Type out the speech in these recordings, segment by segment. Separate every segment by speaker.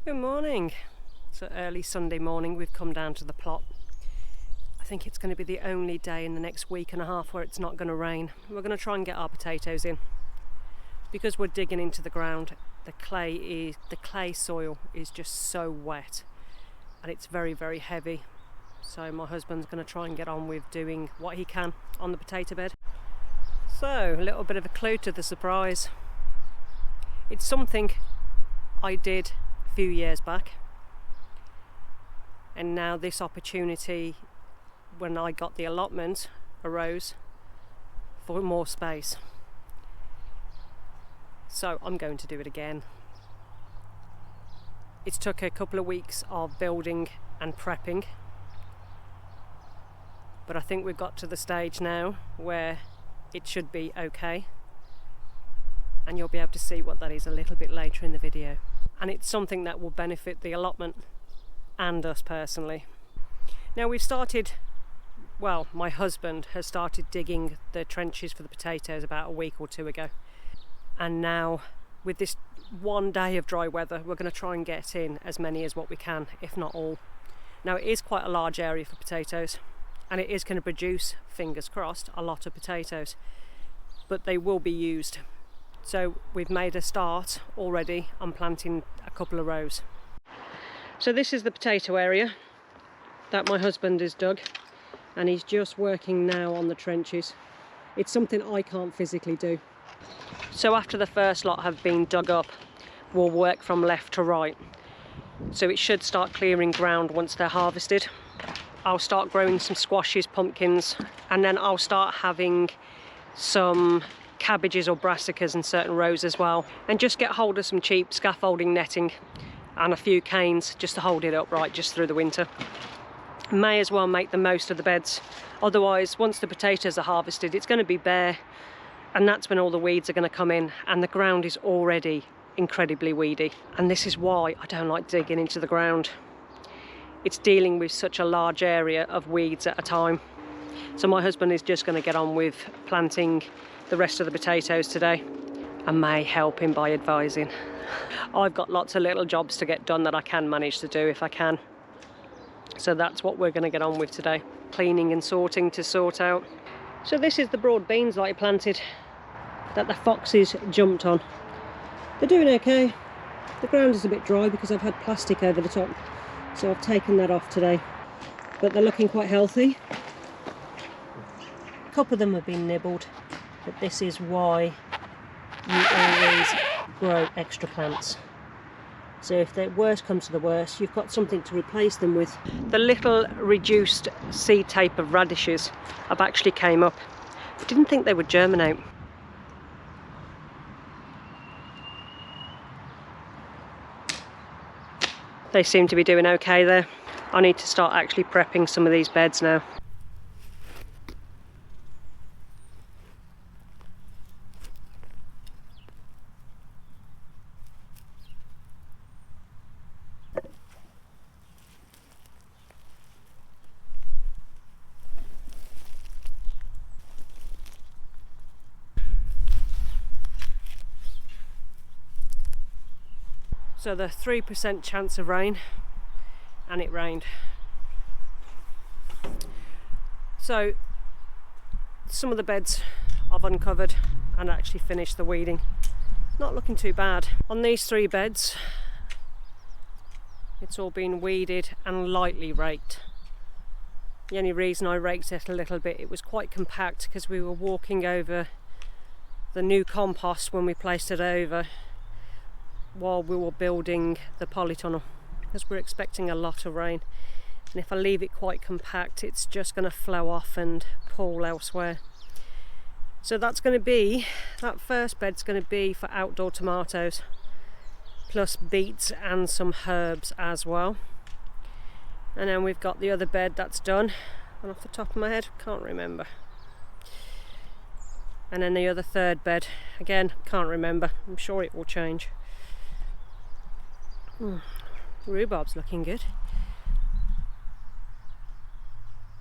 Speaker 1: Good morning. It's an early Sunday morning. We've come down to the plot. I think it's going to be the only day in the next week and a half where it's not going to rain. We're going to try and get our potatoes in. Because we're digging into the ground, the clay soil is just so wet and it's very, very heavy. So my husband's going to try and get on with doing what he can on the potato bed. So, a little bit of a clue to the surprise. It's something I did a few years back, and now this opportunity, when I got the allotment, arose for more space. So I'm going to do it again. It's took a couple of weeks of building and prepping, but I think we've got to the stage now where it should be okay, and you'll be able to see what that is a little bit later in the video. And it's something that will benefit the allotment and us personally. Now we've started, well, my husband has started digging the trenches for the potatoes about a week or two ago, and now with this one day of dry weather we're going to try and get in as many as what we can, if not all. Now it is quite a large area for potatoes, and it is going to produce, fingers crossed, a lot of potatoes, but they will be used. So we've made a start already on planting a couple of rows. So this is the potato area that my husband has dug, and he's just working now on the trenches. It's something I can't physically do. So after the first lot have been dug up, we'll work from left to right. So it should start clearing ground once they're harvested. I'll start growing some squashes, pumpkins, and then I'll start having some cabbages or brassicas in certain rows as well, and just get hold of some cheap scaffolding netting and a few canes just to hold it upright just through the winter. May as well make the most of the beds, otherwise once the potatoes are harvested it's going to be bare, and that's when all the weeds are going to come in, and the ground is already incredibly weedy, and this is why I don't like digging into the ground. It's dealing with such a large area of weeds at a time. So my husband is just going to get on with planting the rest of the potatoes today. I may help him by advising. I've got lots of little jobs to get done that I can manage to do if I can. So that's what we're going to get on with today. Cleaning and sorting to sort out. So this is the broad beans that I planted that the foxes jumped on. They're doing okay. The ground is a bit dry because I've had plastic over the top, so I've taken that off today. But they're looking quite healthy. A couple of them have been nibbled, but this is why you always grow extra plants. So if the worst comes to the worst, you've got something to replace them with. The little reduced seed tape of radishes have actually came up. I didn't think they would germinate. They seem to be doing okay there. I need to start actually prepping some of these beds now. So the 3% chance of rain, and it rained. So some of the beds I've uncovered and actually finished the weeding. Not looking too bad. On these 3 beds, it's all been weeded and lightly raked. The only reason I raked it a little bit, it was quite compact because we were walking over the new compost when we placed it over while we were building the polytunnel, because we're expecting a lot of rain, and if I leave it quite compact it's just going to flow off and pool elsewhere. So that's going to be, that first bed's going to be for outdoor tomatoes, plus beets and some herbs as well. And then we've got the other bed that's done, and off the top of my head can't remember. And then the other third bed, again can't remember, I'm sure it will change. Rhubarb's looking good.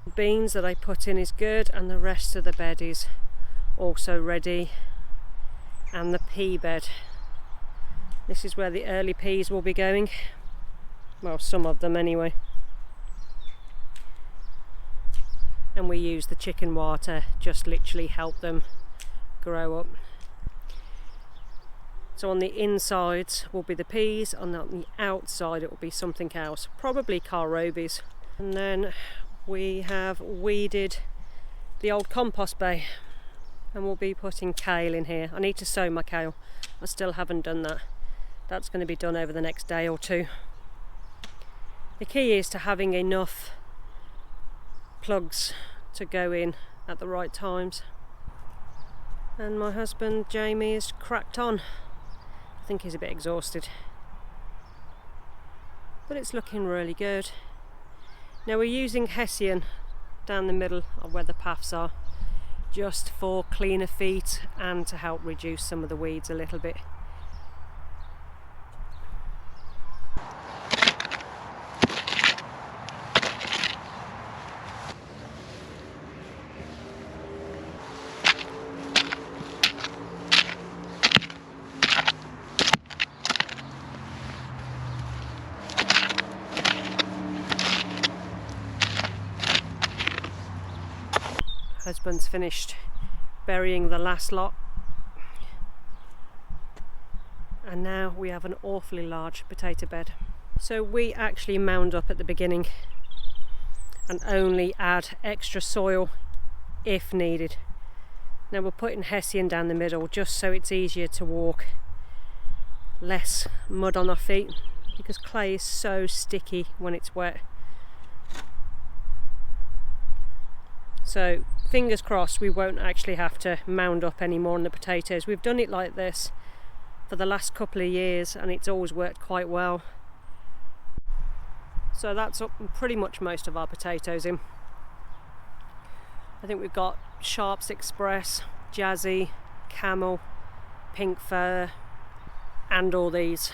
Speaker 1: The beans that I put in is good, and the rest of the bed is also ready. And the pea bed, this is where the early peas will be going. Well, some of them anyway. And we use the chicken wire to just literally help them grow up. So on the insides will be the peas, and on the outside it will be something else, probably kohlrabies. And then we have weeded the old compost bay, and we'll be putting kale in here. I need to sow my kale. I still haven't done that. That's going to be done over the next day or two. The key is to having enough plugs to go in at the right times. And my husband Jamie is cracked on. I think he's a bit exhausted, but it's looking really good. Now we're using Hessian down the middle of where the paths are, just for cleaner feet and to help reduce some of the weeds a little bit. Husband's finished burying the last lot, and now we have an awfully large potato bed. So we actually mound up at the beginning and only add extra soil if needed. Now we're putting Hessian down the middle just so it's easier to walk, less mud on our feet, because clay is so sticky when it's wet. So fingers crossed we won't actually have to mound up anymore on the potatoes. We've done it like this for the last couple of years and it's always worked quite well. So that's up pretty much most of our potatoes in. I think we've got Sharps Express, Jazzy, Camel, Pink Fir and all these.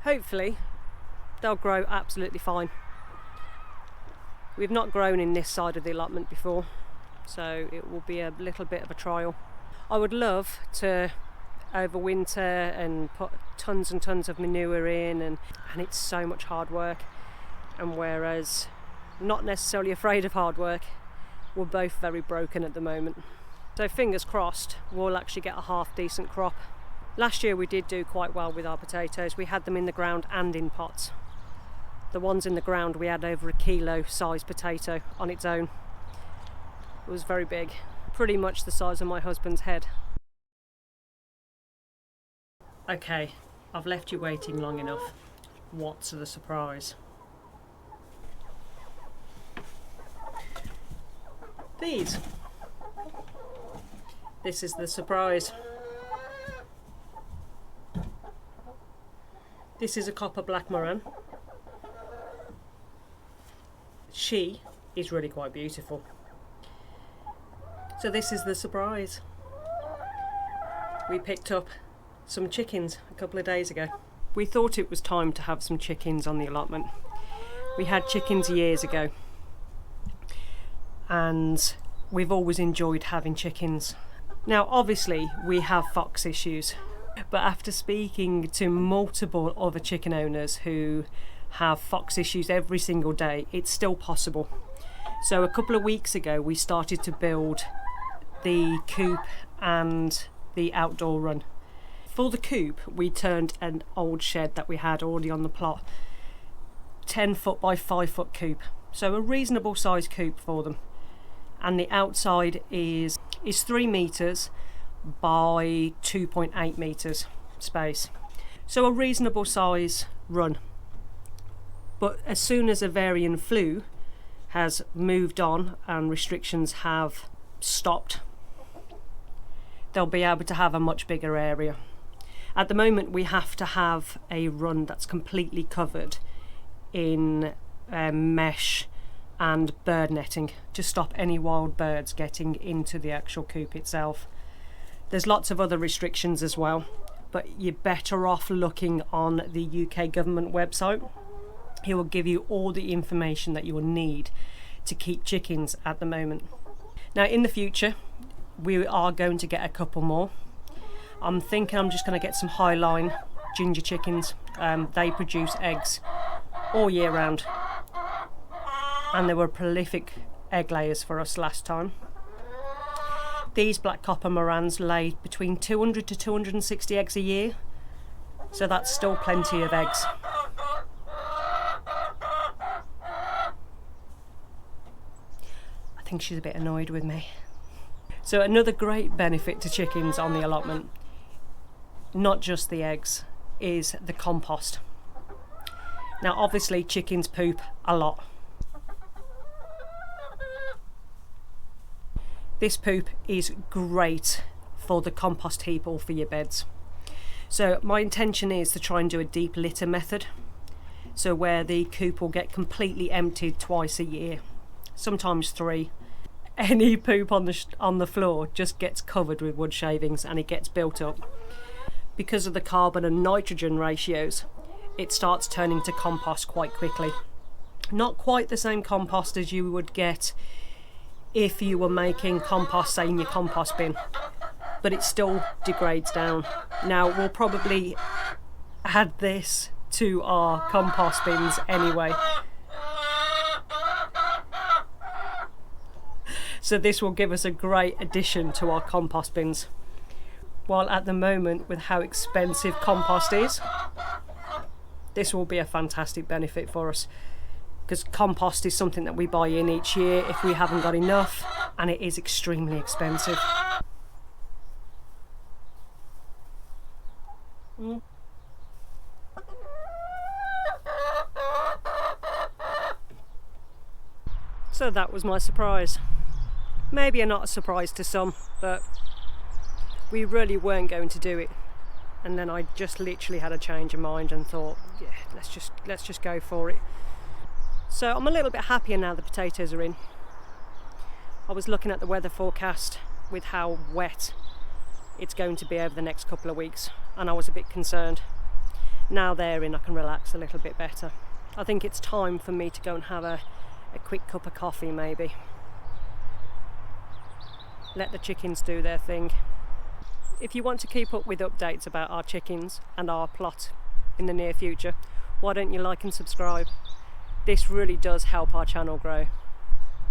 Speaker 1: Hopefully they'll grow absolutely fine. We've not grown in this side of the allotment before, so it will be a little bit of a trial. I would love to overwinter and put tons and tons of manure in, and it's so much hard work. And whereas not necessarily afraid of hard work, we're both very broken at the moment. So fingers crossed we'll actually get a half decent crop. Last year we did do quite well with our potatoes. We had them in the ground and in pots. The ones in the ground we had over a kilo size potato on its own. It was very big, pretty much the size of my husband's head. Okay, I've left you waiting long enough. What's the surprise? These. This is the surprise. This is a copper black moran. She is really quite beautiful. So this is the surprise. We picked up some chickens a couple of days ago. We thought it was time to have some chickens on the allotment. We had chickens years ago and we've always enjoyed having chickens. Now obviously we have fox issues, but after speaking to multiple other chicken owners who have fox issues every single day, it's still possible. So a couple of weeks ago we started to build the coop and the outdoor run. For the coop we turned an old shed that we had already on the plot, 10 foot by 5 foot coop, so a reasonable size coop for them. And the outside is 3 meters by 2.8 meters space, so a reasonable size run. But as soon as avian flu has moved on and restrictions have stopped, they'll be able to have a much bigger area. At the moment we have to have a run that's completely covered in mesh and bird netting to stop any wild birds getting into the actual coop itself. There's lots of other restrictions as well, but you're better off looking on the UK government website. He will give you all the information that you will need to keep chickens at the moment. Now in the future we are going to get a couple more, I'm thinking I'm just going to get some high line ginger chickens. They produce eggs all year round, and they were prolific egg layers for us last time. These black copper Morans lay between 200 to 260 eggs a year, so that's still plenty of eggs. I think she's a bit annoyed with me. So another great benefit to chickens on the allotment, not just the eggs, is the compost. Now obviously chickens poop a lot. This poop is great for the compost heap or for your beds. So my intention is to try and do a deep litter method, so where the coop will get completely emptied twice a year, sometimes 3. Any poop on the floor just gets covered with wood shavings and it gets built up. Because of the carbon and nitrogen ratios, it starts turning to compost quite quickly. Not quite the same compost as you would get if you were making compost, say, in your compost bin, but it still degrades down. Now we'll probably add this to our compost bins anyway, so this will give us a great addition to our compost bins. While at the moment, with how expensive compost is, this will be a fantastic benefit for us, because compost is something that we buy in each year if we haven't got enough, and it is extremely expensive. So that was my surprise. Maybe not a surprise to some, but we really weren't going to do it. And then I just literally had a change of mind and thought, yeah, let's just go for it. So I'm a little bit happier now the potatoes are in. I was looking at the weather forecast with how wet it's going to be over the next couple of weeks, and I was a bit concerned. Now they're in, I can relax a little bit better. I think it's time for me to go and have a quick cup of coffee maybe. Let the chickens do their thing. If you want to keep up with updates about our chickens and our plot in the near future, why don't you like and subscribe? This really does help our channel grow.